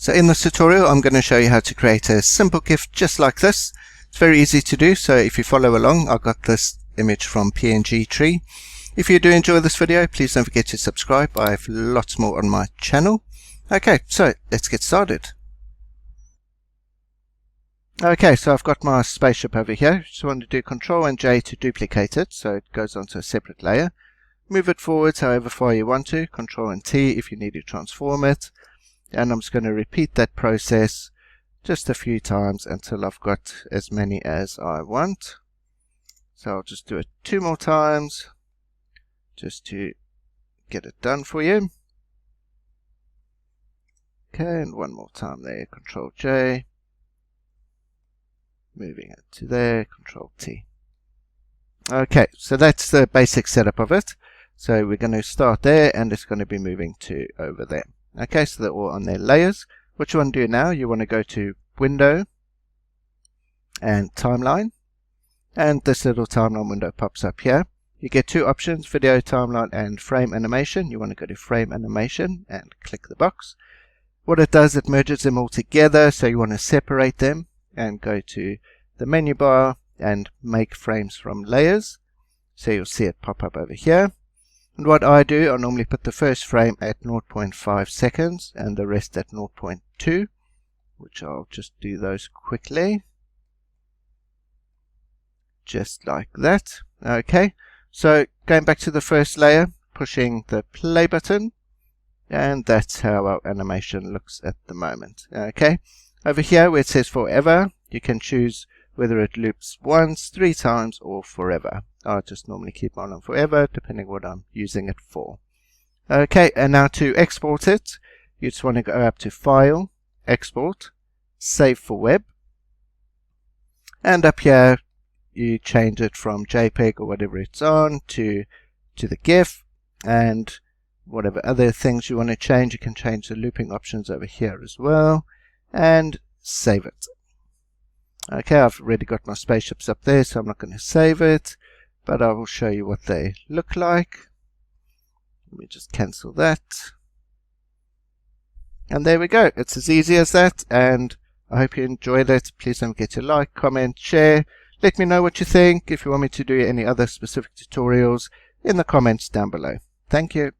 So in this tutorial I'm going to show you how to create a simple GIF just like this. It's very easy to do, so if you follow along, I got this image from PNG Tree. If you do enjoy this video, please don't forget to subscribe. I have lots more on my channel. Okay, so let's get started. Okay, so I've got my spaceship over here. Just want to do Ctrl and J to duplicate it so it goes onto a separate layer. Move it forwards however far you want to. Ctrl and T if you need to transform it. And I'm just going to repeat that process just a few times until I've got as many as I want. So I'll just do it 2 more times just to get it done for you. Okay, and 1 more time there. Ctrl J. Moving it to there. Ctrl T. Okay, so that's the basic setup of it. So we're going to start there and it's going to be moving to over there. Okay, so they're all on their layers. What you want to do now, you want to go to Window and Timeline. And this little timeline window pops up here. You get 2 options, Video Timeline and Frame Animation. You want to go to Frame Animation and click the box. What it does, it merges them all together. So you want to separate them and go to the menu bar and Make Frames from Layers. So you'll see it pop up over here. And what I do, I normally put the first frame at 0.5 seconds and the rest at 0.2, which I'll just do those quickly. Just like that. Okay, so going back to the first layer, pushing the play button, and that's how our animation looks at the moment. Okay, over here where it says forever, you can choose whether it loops once, 3 times, or forever. I just normally keep on forever, depending what I'm using it for. Okay, and now to export it, you just want to go up to File, Export, Save for Web. And up here, you change it from JPEG or whatever it's on to the GIF. And whatever other things you want to change, you can change the looping options over here as well. And save it. Okay, I've already got my spaceships up there, so I'm not going to save it, but I will show you what they look like. Let me just cancel that. And there we go. It's as easy as that, and I hope you enjoyed it. Please don't forget to like, comment, share. Let me know what you think. If you want me to do any other specific tutorials, in the comments down below. Thank you.